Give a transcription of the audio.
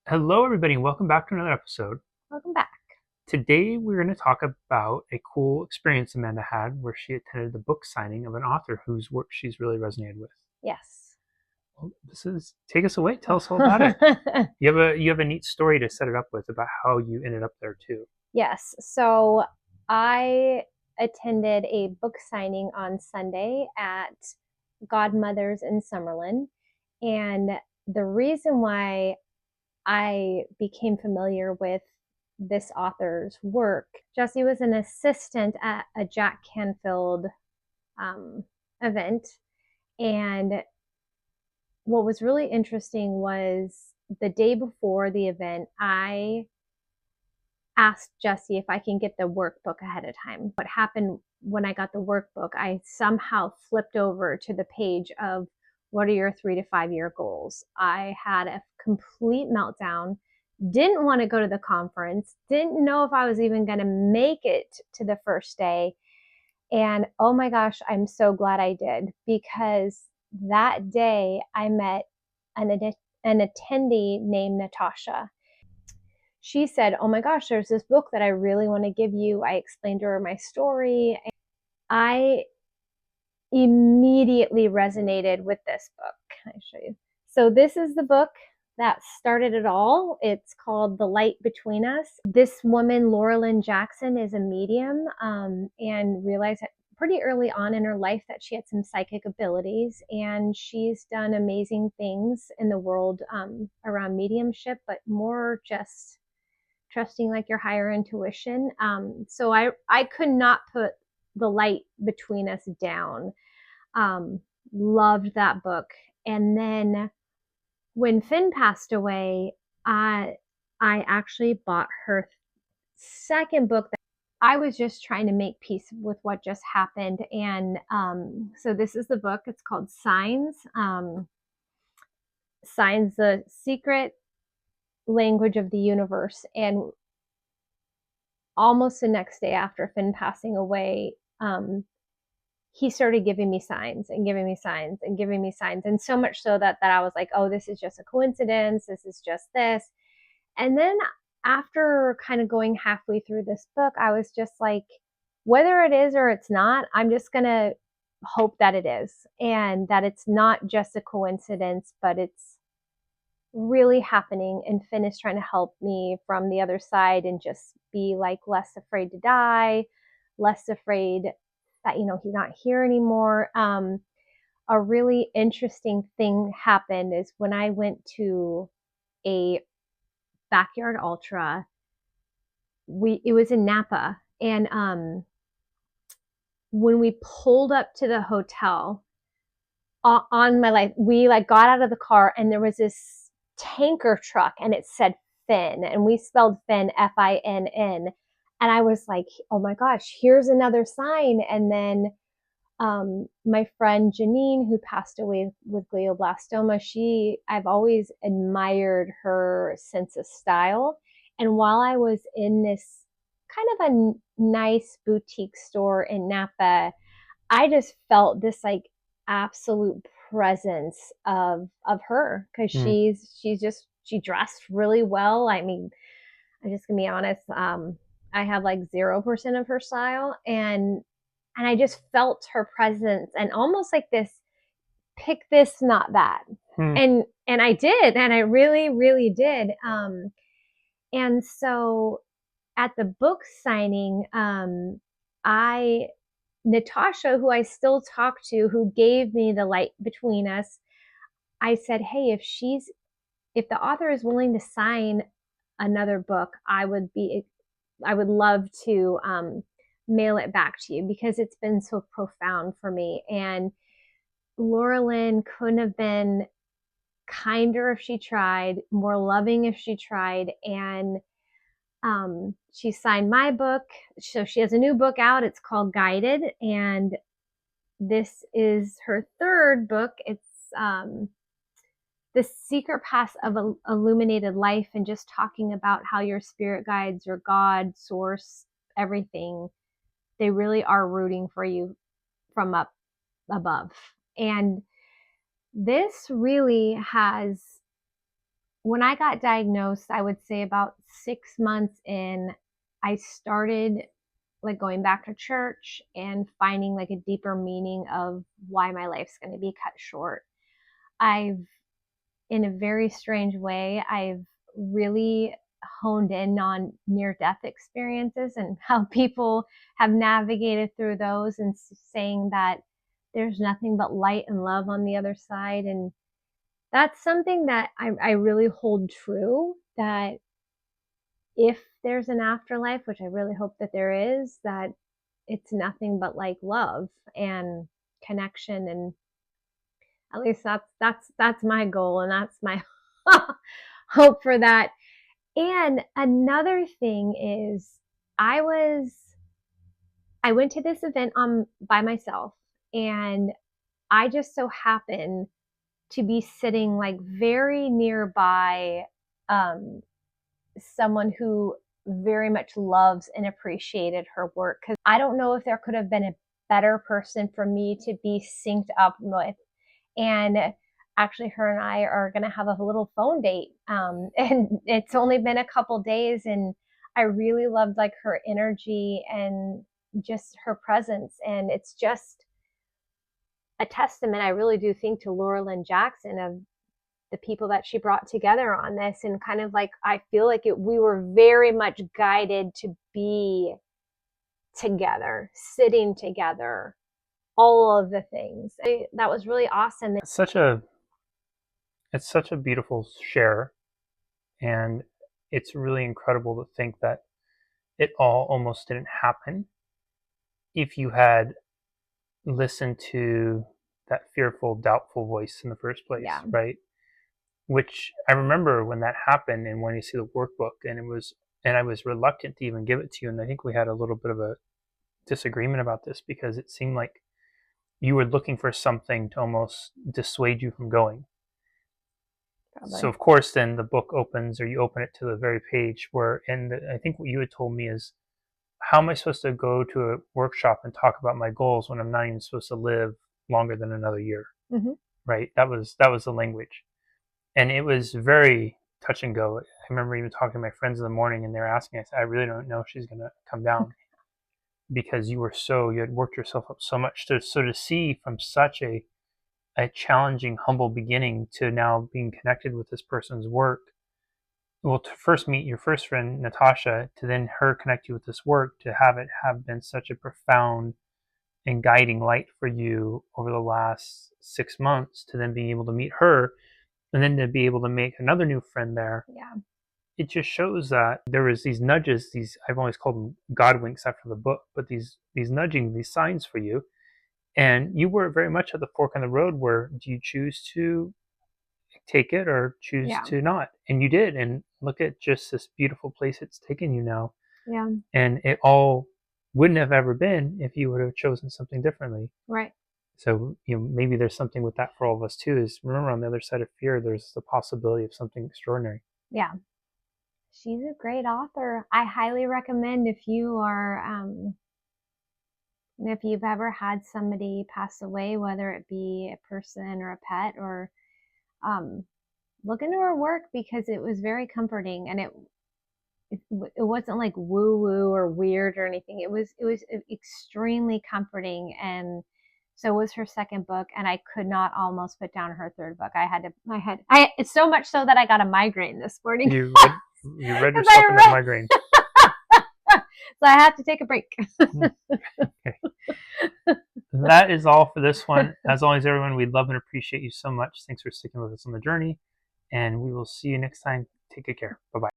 Hello, everybody, and welcome back to another episode. Welcome back. Today, we're going to talk about a cool experience Amanda had where she attended the book signing of an author whose work she's really resonated with. Yes. Well, take us away. Tell us all about it. You have a neat story to set it up with about how you ended up there too. Yes. So I attended a book signing on Sunday at Godmother's in Summerlin. And the reason why I became familiar with this author's work, Jesse was an assistant at a Jack Canfield um, event. And what was really interesting was the day before the event, I asked Jesse if I can get the workbook ahead of time. What happened when I got the workbook, I somehow flipped over to the page of what are your 3 to 5 year goals. I had a complete meltdown, didn't want to go to the conference, didn't know if I was even going to make it to the first day. And oh my gosh, I'm so glad I did, because that day I met an, an attendee named Natasha. She said, "Oh my gosh, there's this book that I really want to give you." I explained to her my story. I immediately resonated with this book. Can I show you? So, this is the book that started it all. It's called The Light Between Us. This woman, Laura Lynn Jackson, is a medium and realized pretty early on in her life that she had some psychic abilities, and she's done amazing things in the world around mediumship, but more just trusting like your higher intuition. So I could not put The Light Between Us down. Um, Loved that book. And then when Finn passed away, I actually bought her second book. That I was just trying to make peace with what just happened. And so this is the book. It's called Signs. Signs, the Secret Language of the Universe. And almost the next day after Finn passing away, he started giving me signs and giving me signs and giving me signs. And so much so that I was like, oh, this is just a coincidence. This is just this. And then after kind of going halfway through this book, I was just like, whether it is or it's not, I'm just going to hope that it is, and that it's not just a coincidence, but it's really happening. And Finn is trying to help me from the other side and just be like less afraid to die, less afraid that, he's not here anymore. A really interesting thing happened is when I went to a backyard ultra. It was in Napa, and when we pulled up to the hotel, on my life, we like got out of the car, and there was this tanker truck, and it said Finn, and we spelled Finn Finn, and I was like, oh my gosh, here's another sign. And then my friend Janine, who passed away with glioblastoma, I've always admired her sense of style. And while I was in this kind of a nice boutique store in Napa, I just felt this like absolute presence of her, because Hmm. she dressed really well. I mean, I'm just gonna be honest. I have like 0% of her style, and I just felt her presence, and almost like this, pick this, not that. Hmm. And I did, and I really, really did. And so at the book signing, I Natasha, who I still talk to, who gave me The Light Between Us, I said, hey, if the author is willing to sign another book, I would love to mail it back to you, because it's been so profound for me. And Laura Lynn couldn't have been kinder if she tried, more loving if she tried. And she signed my book. So she has a new book out. It's called Guided. And this is her third book. It's The Secret Path of Illuminated Life, and just talking about how your spirit guides, your God, source, everything, they really are rooting for you from up above. And this really has when I got diagnosed, I would say about 6 months in, I started like going back to church and finding like a deeper meaning of why my life's going to be cut short. I've, in a very strange way, I've really honed in on near death experiences and how people have navigated through those, and saying that there's nothing but light and love on the other side. And that's something that I really hold true, that if there's an afterlife, which I really hope that there is, that it's nothing but like love and connection. And at least that's my goal, and that's my hope for that. And another thing is, I was I went to this event by myself, and I just so happened to be sitting like very nearby um, someone who very much loves and appreciated her work. Because I don't know if there could have been a better person for me to be synced up with. And actually, her and I are going to have a little phone date. And it's only been a couple days, and I really loved like her energy and just her presence. And it's just a testament, I really do think, to Laura Lynn Jackson, of the people that she brought together on this. And kind of like, I feel like we were very much guided to be together, sitting together, all of the things. That was really awesome. It's such a beautiful share, and it's really incredible to think that it all almost didn't happen if you had listened to that fearful, doubtful voice in the first place, Yeah. right? Which I remember when that happened, and when you see the workbook, and I was reluctant to even give it to you, and I think we had a little bit of a disagreement about this because it seemed like you were looking for something to almost dissuade you from going. Probably. So of course, then the book opens, or you open it to the very page where, and I think what you had told me is, how am I supposed to go to a workshop and talk about my goals when I'm not even supposed to live longer than another year? Mm-hmm. Right? That was the language, and it was very touch and go. I remember even talking to my friends in the morning, and they were asking, I said, I really don't know if she's going to come down, because you had worked yourself up so much. To see from such a challenging, humble beginning to now being connected with this person's work. Well, to first meet your first friend, Natasha, to then her connect you with this work, to have it have been such a profound and guiding light for you over the last 6 months, to then being able to meet her, and then to be able to make another new friend there. Yeah. It just shows that there was these nudges, these, I've always called them God winks after the book, but these nudging, these signs for you. And you were very much at the fork in the road where, do you choose to take it or choose Yeah. to not? And you did. And look at just this beautiful place it's taken you now. Yeah. And it all wouldn't have ever been if you would have chosen something differently. Right. So, maybe there's something with that for all of us too, is remember, on the other side of fear, there's the possibility of something extraordinary. Yeah. She's a great author. I highly recommend, if you are, if you've ever had somebody pass away, whether it be a person or a pet, or look into her work, because it was very comforting, and it wasn't like woo woo or weird or anything. It was extremely comforting. And so was her second book, and I could not almost put down her third book. It's so much so that I got a migraine this morning. You read yourself into a migraine. So I have to take a break. Okay. That is all for this one. As always, everyone, we love and appreciate you so much. Thanks for sticking with us on the journey, and we will see you next time. Take good care. Bye-bye.